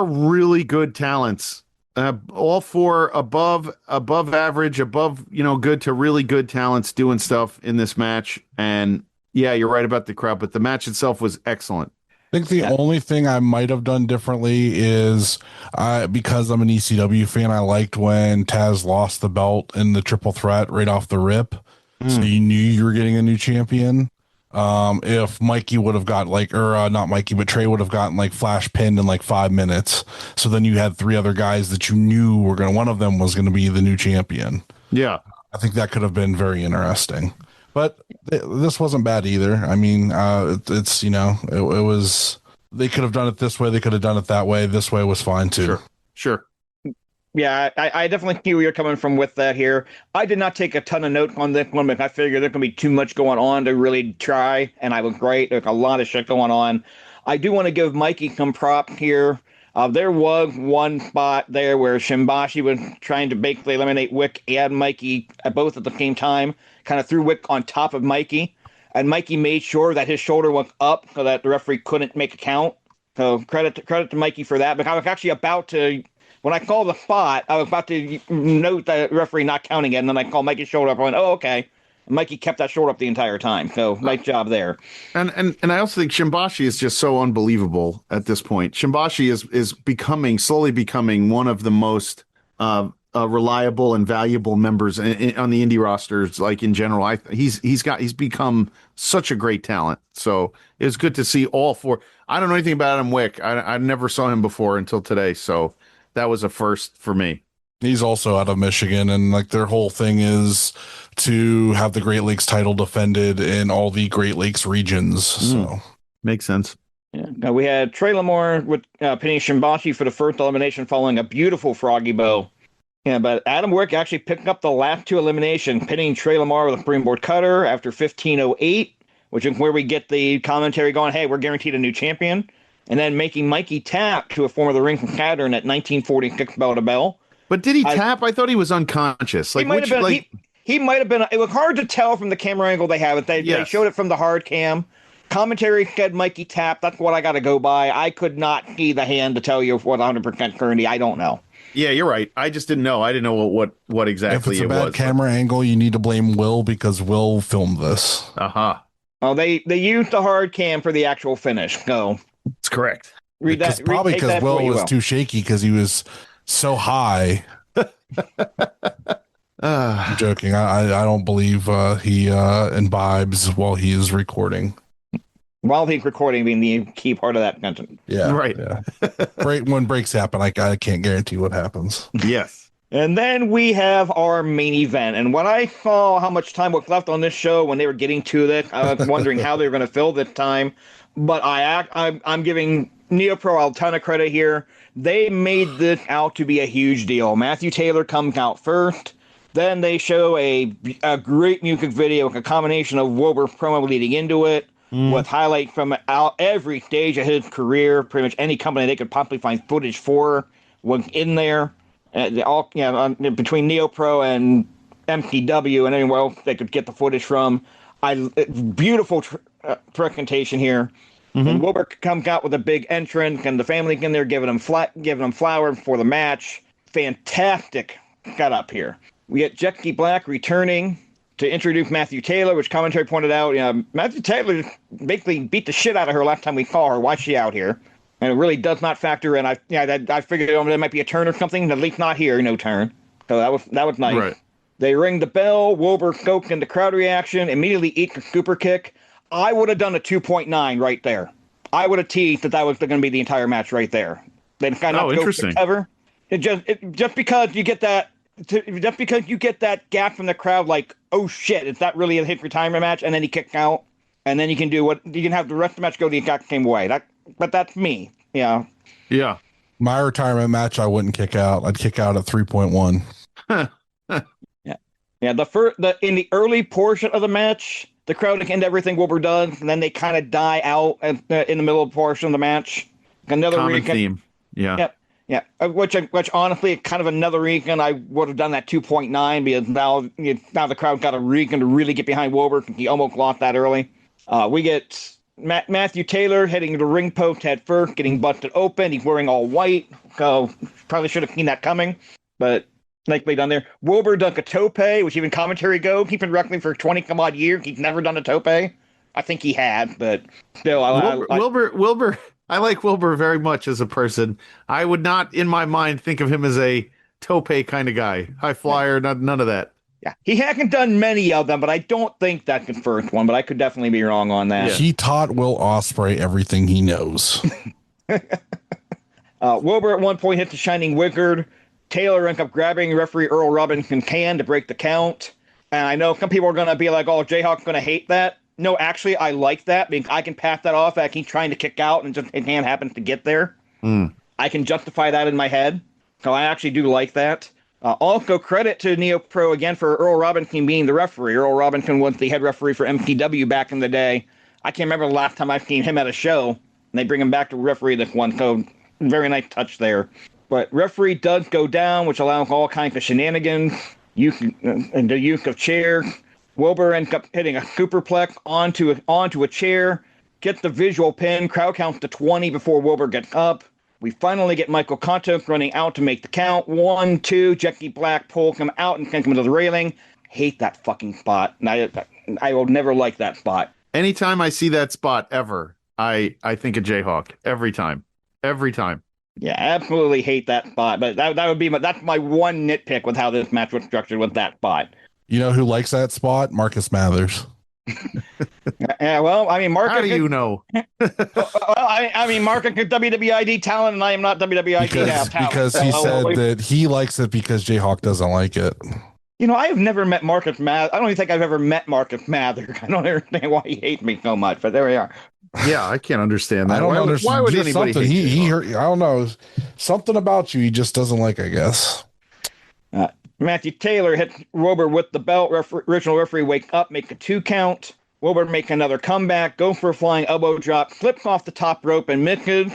really good talents. All 4 above average, good to really good talents doing stuff in this match. And yeah, you're right about the crowd, but the match itself was excellent. I think the only thing I might have done differently is because I'm an ECW fan, I liked when Taz lost the belt in the triple threat right off the rip. So you knew you were getting a new champion. If Mikey would have got not Mikey, but Trey would have gotten flash pinned in 5 minutes. So then you had 3 other guys that you knew one of them was going to be the new champion. Yeah. I think that could have been very interesting, but this wasn't bad either. I mean, it was, they could have done it this way. They could have done it that way. This way was fine too. Sure. Yeah, I definitely see where you're coming from with that here. I did not take a ton of notes on this one, but I figured there's going to be too much going on to really try, and I was great. There's a lot of shit going on. I do want to give Mikey some props here. There was one spot there where Shimbashi was trying to basically eliminate Wick and Mikey both at the same time, kind of threw Wick on top of Mikey, and Mikey made sure that his shoulder went up so that the referee couldn't make a count. So credit to Mikey for that. But I was actually about to... When I called the spot, I was about to note the referee not counting it, and then I called Mikey's shoulder up and went, oh, okay. Mikey kept that short up the entire time. So nice job there. And I also think Shimbashi is just so unbelievable at this point. Shimbashi is slowly becoming one of the most reliable and valuable members on the indie rosters, like in general. He's become such a great talent. So it was good to see all four. I don't know anything about Adam Wick. I never saw him before until today. So that was a first for me. He's also out of Michigan, and like their whole thing is to have the Great Lakes title defended in all the Great Lakes regions. So makes sense. Yeah. Now we had Trey Lamore with pinning Shimbashi for the first elimination following a beautiful froggy bow. Yeah, but Adam Wick actually picked up the last two eliminations, pinning Trey Lamore with a springboard cutter after 15:08, which is where we get the commentary going, hey, we're guaranteed a new champion. And then making Mikey tap to a form of the ring from Saturn at 1946 bell to bell. But did he tap? I thought he was unconscious. Like, he might have been. It was hard to tell from the camera angle they have it. They showed it from the hard cam. Commentary said Mikey tap. That's what I got to go by. I could not see the hand to tell you what 100% certainty. I don't know. Yeah, you're right. I just didn't know. I didn't know what exactly it was. If it's a bad camera angle, you need to blame Will because Will filmed this. Oh, they used the hard cam for the actual finish. No, it's correct. Probably because Will was too shaky because he was so high. I'm joking. I don't believe he imbibes while he is recording. While he's recording being the key part of that content. Yeah. Right. Yeah. When breaks happen, I can't guarantee what happens. Yes. And then we have our main event. And when I saw how much time was left on this show when they were getting to this, I was wondering how they were going to fill this time. But I'm giving NeoPro a ton of credit here. They made this out to be a huge deal. Matthew Taylor comes out first. Then they show a great music video with a combination of Wilbur's promo leading into it, with highlights from every stage of his career. Pretty much any company they could possibly find footage for was in there. Between NeoPro and MCW and anywhere else they could get the footage from. Beautiful presentation here. And Wilbur comes out with a big entrance, and the family in there giving him flowers for the match. Fantastic setup here. We get Jackie Black returning to introduce Matthew Taylor, which commentary pointed out, Matthew Taylor basically beat the shit out of her last time we saw her. Why's she out here? And it really does not factor in. I figured there might be a turn or something. At least not here, no turn. So that was nice. Right. They ring the bell. Wilbur scopes into crowd reaction. Immediately eats a super kick. I would have done a 2.9 right there. I would have teased that was going to be the entire match right there. Then kind of go for cover. Just because you get that. Just because you get that gap from the crowd, like, oh shit, is that really a hit retirement match? And then he kicks out, and then you can have the rest of the match go the exact same way. But that's me. Yeah. Yeah. My retirement match, I wouldn't kick out. I'd kick out at 3.1. Yeah. In the early portion of the match, the crowd can end everything Wilbur does, and then they kind of die out in the middle of the portion of the match. Another common theme. Yeah. Yep. Yeah, which honestly, kind of another reason I would have done that 2.9 because now the crowd got a reason to really get behind Wilbur. He almost lost that early. We get Matthew Taylor heading to the ring post head first, getting busted open. He's wearing all white, so probably should have seen that coming, but nicely done there. Wilbur done a tope, which even commentary go. He's been wrestling for 20 some odd years. He's never done a tope. I think he had, but still, Wilbur. I like Wilbur very much as a person. I would not, in my mind, think of him as a tope kind of guy. High flyer, none of that. Yeah, he hasn't done many of them, but I don't think that's the first one, but I could definitely be wrong on that. Yeah. He taught Will Ospreay everything he knows. Wilbur at one point hits the Shining Wizard. Taylor ends up grabbing referee Earl Robinson's hand to break the count. And I know some people are going to be like, oh, JHawk's going to hate that. No, actually, I like that because I can pass that off. I keep trying to kick out and just his hand happens to get there. I can justify that in my head. So I actually do like that. Also, credit to NeoPro again for Earl Robinson being the referee. Earl Robinson was the head referee for MCW back in the day. I can't remember the last time I've seen him at a show. And they bring him back to referee this one. So very nice touch there. But referee does go down, which allows all kinds of shenanigans. And the use of chairs. Wilbur ends up hitting a superplex onto a chair, gets the visual pin, crowd counts to 20 before Wilbur gets up. We finally get Michael Contos running out to make the count. 1, 2, Jackie Black pulls him out and sends him to the railing. hate that fucking spot. And I will never like that spot. Anytime I see that spot ever, I think of JHawk every time. Every time. Yeah, I absolutely hate that spot. But that would be that's my one nitpick with how this match was structured with that spot. You know who likes that spot? Marcus Mathers. Yeah, well, I mean, Marcus. How do you know? I mean, Marcus is WWID talent, and I am not WWID talent. Because he said that he likes it because JHawk doesn't like it. You know, I have never met Marcus Mathers. I don't even think I've ever met Marcus Mathers. I don't understand why he hates me so much, but there we are. Yeah, I can't understand that. I don't understand. Why would anybody hate you? He heard, I don't know. Something about you he just doesn't like, I guess. Matthew Taylor hits Wilbur with the belt. Original referee wake up, make a 2 count. Wilbur make another comeback, go for a flying elbow drop, slips off the top rope and misses.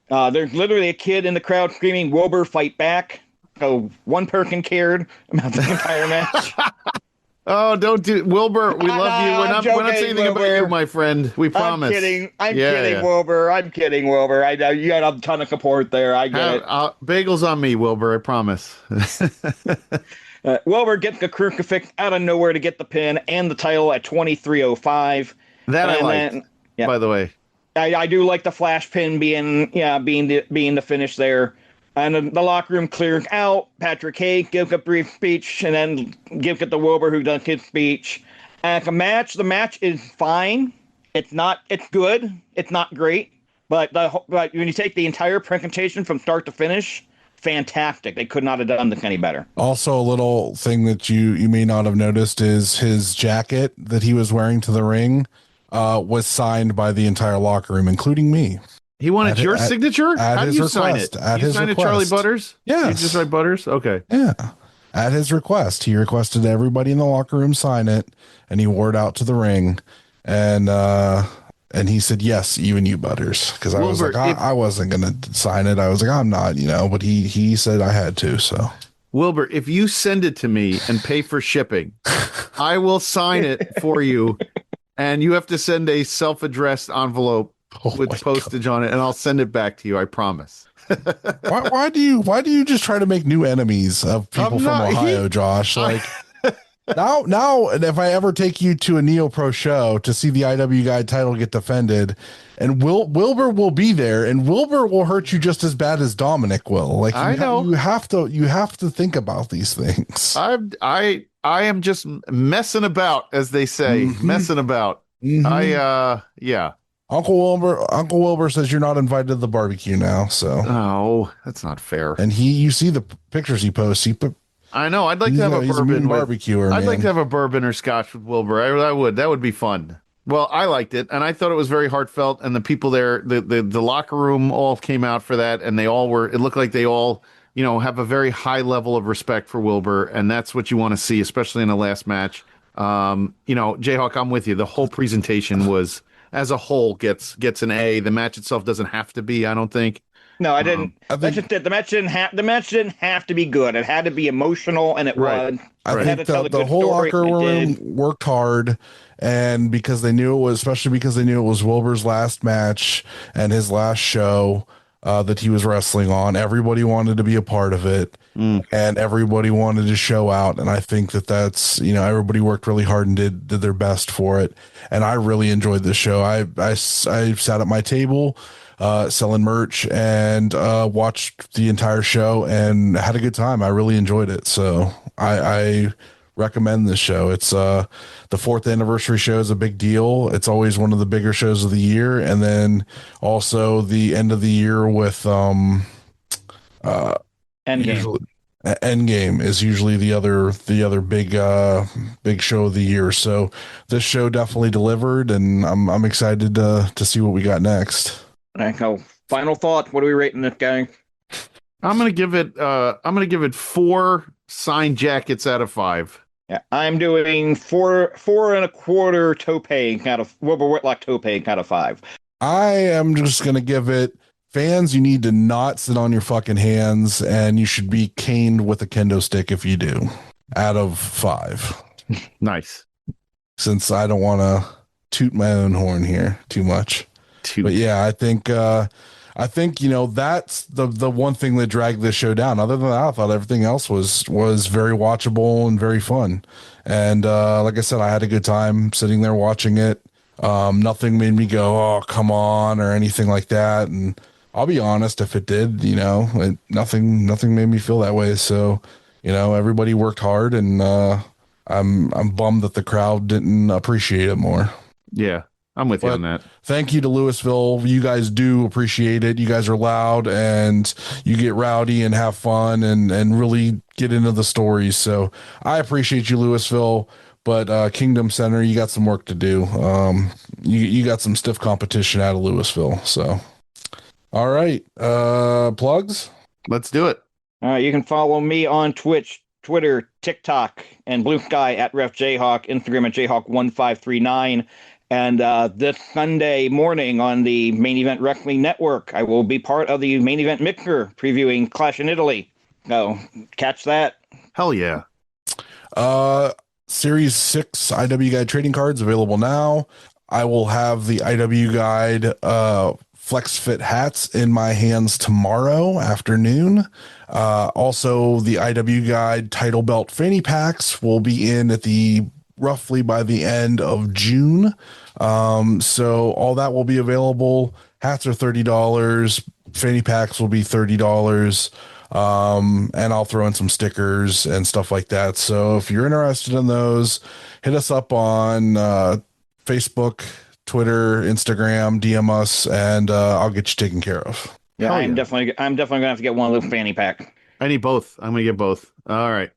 There's literally a kid in the crowd screaming, Wilbur, fight back. So one person cared about the entire match. Oh, don't do Wilbur. We love you. We're not saying anything about you, my friend. We promise. I'm kidding, Wilbur. I'm kidding, Wilbur. I know you got a ton of support there. I get it. Bagels on me, Wilbur. I promise. Wilbur gets the crucifix out of nowhere to get the pin and the title at 23:05. That I like. By the way, I do like the flash pin being the finish there. And the locker room clears out. Patrick Hay gives a brief speech, and then gives it to Wilbur, who does his speech. And the match is fine. It's good. It's not great. But when you take the entire presentation from start to finish, fantastic. They could not have done this any better. Also, a little thing that you may not have noticed is his jacket that he was wearing to the ring was signed by the entire locker room, including me. He wanted your signature? How do you sign it? You sign it, Charlie Butters? Yeah. You just write Butters? Okay. Yeah. At his request. He requested everybody in the locker room sign it, and he wore it out to the ring. And he said, yes, even you, Butters. Because I was like, I wasn't going to sign it. I was like, I'm not, but he said I had to, so. Wilbur, if you send it to me and pay for shipping, I will sign it for you, and you have to send a self-addressed envelope with postage on it, and I'll send it back to you. I promise. why do you just try to make new enemies of people from Ohio, Josh? Like now, and if I ever take you to a NeoPro show to see the IW Guide title get defended, and Wilbur will be there, and Wilbur will hurt you just as bad as Dominic will. Like I know you have to think about these things. I am just messing about, as they say, messing about. Yeah. Uncle Wilbur says you're not invited to the barbecue now, so. Oh, that's not fair. And you see the pictures he posts. I know. I'd like to have a bourbon barbecuer. I'd like to have a bourbon or scotch with Wilbur. I would. That would be fun. Well, I liked it, and I thought it was very heartfelt. And the people there, the locker room, all came out for that, and they all were. It looked like they all, have a very high level of respect for Wilbur, and that's what you want to see, especially in the last match. JHawk, I'm with you. The whole presentation was, as a whole, gets an A. The match itself doesn't have to be, I don't think. No, I didn't. The match didn't have to be good. It had to be emotional, and it was. I think the whole locker room worked hard, and because they knew it was Wilbur's last match and his last show that he was wrestling on. Everybody wanted to be a part of it, and everybody wanted to show out. And I think that's everybody worked really hard and did their best for it. And I really enjoyed this show. I sat at my table selling merch and watched the entire show and had a good time. I really enjoyed it. So I recommend this show. It's the 4th anniversary show is a big deal. It's always one of the bigger shows of the year. And then also the end of the year with Endgame is usually the other big show of the year. So this show definitely delivered, and I'm excited to see what we got next. Final thought. What are we rating this guy? I'm gonna give it 4 signed jackets out of 5. Yeah, I'm doing 4.25 tope out of Wilbur Whitlock tope out of 5. I am just gonna give it, fans, you need to not sit on your fucking hands, and you should be caned with a kendo stick if you do, out of 5. Nice. Since I don't want to toot my own horn here too much. But yeah, I think I think, that's the one thing that dragged this show down. Other than that, I thought everything else was very watchable and very fun. And like I said, I had a good time sitting there watching it. Nothing made me go, oh, come on, or anything like that. And I'll be honest, if it did, nothing made me feel that way. So, everybody worked hard, and I'm bummed that the crowd didn't appreciate it more. Yeah. I'm with you on that. Thank you to Louisville. You guys do appreciate it. You guys are loud and you get rowdy and have fun and really get into the stories. So I appreciate you, Louisville. But Kingdom Center, you got some work to do. You got some stiff competition out of Louisville. So, all right. Plugs? Let's do it. All right. You can follow me on Twitch, Twitter, TikTok, and Blue Sky at Ref JHawk, Instagram at JHawk1539. And this Sunday morning on the Main Event Wrestling Network, I will be part of the Main Event Mixer previewing Clash in Italy. So catch that. Hell yeah. Series 6 IW Guide trading cards available now. I will have the IW Guide Flex Fit hats in my hands tomorrow afternoon. Also, the IW Guide title belt fanny packs will be in at roughly by the end of June. So all that will be available. Hats are $30. Fanny packs will be $30. And I'll throw in some stickers and stuff like that. So if you're interested in those, hit us up on Facebook, Twitter, Instagram, DM us, and I'll get you taken care of. Yeah, I'm definitely gonna have to get one of those fanny pack. I need both. I'm gonna get both. All right.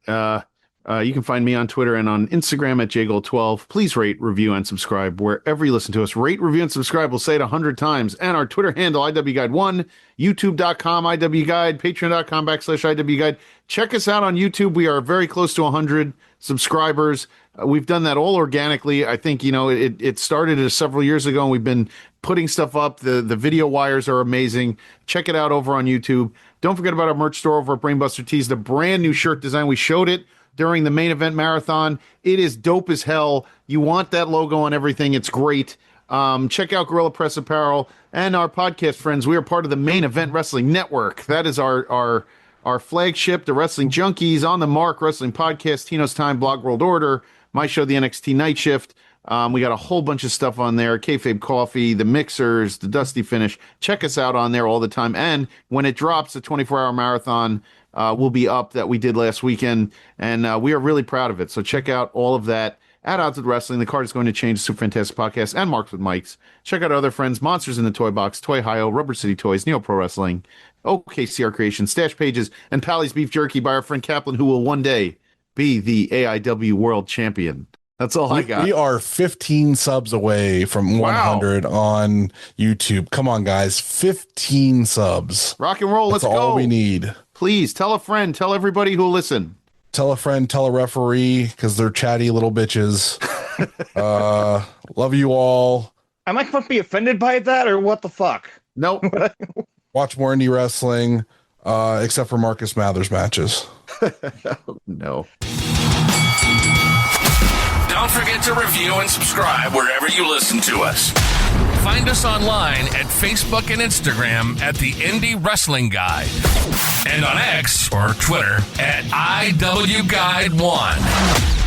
You can find me on Twitter and on Instagram at JGold12. Please rate, review, and subscribe wherever you listen to us. Rate, review, and subscribe. We'll say it 100 times. And our Twitter handle, IWGuide1, YouTube.com, IWGuide, Patreon.com/IWGuide. Check us out on YouTube. We are very close to 100 subscribers. We've done that all organically. I think, it started several years ago, and we've been putting stuff up. The video wires are amazing. Check it out over on YouTube. Don't forget about our merch store over at Brainbuster Tees, the brand new shirt design. We showed it during the main event marathon. It is dope as hell. You want that logo on everything. It's great. Check out Gorilla Press Apparel and our podcast friends. We are part of the Main Event Wrestling Network. That is our flagship, the Wrestling Junkies, On the Mark, Wrestling Podcast, Tino's Time, Blog World Order, my show, the NXT Night Shift. We got a whole bunch of stuff on there. Kayfabe Coffee, the Mixers, the Dusty Finish. Check us out on there all the time. And when it drops, the 24-hour marathon will be up that we did last weekend, and we are really proud of it. So check out all of that at Odds with Wrestling. The card is going to change. Super Fantastic Podcast and Marks with Mikes. Check out our other friends, Monsters in the Toy Box, Toy Hio, Rubber City Toys, NeoPro Wrestling, OKCR Creation, Stash Pages, and Pally's Beef Jerky by our friend Kaplan, who will one day be the AIW World Champion. That's all I got. We are 15 subs away from 100 on YouTube. Come on, guys. 15 subs. Rock and roll. Let's go. That's all we need. Please tell a friend. Tell everybody who'll listen. Tell a friend. Tell a referee, because they're chatty little bitches. Love you all. Am I supposed to be offended by that, or what the fuck? Nope. Watch more indie wrestling, except for Marcus Mathers matches. No. Don't forget to review and subscribe wherever you listen to us. Find us online at Facebook and Instagram at the Indie Wrestling Guide, and on X or Twitter at IWGuide1.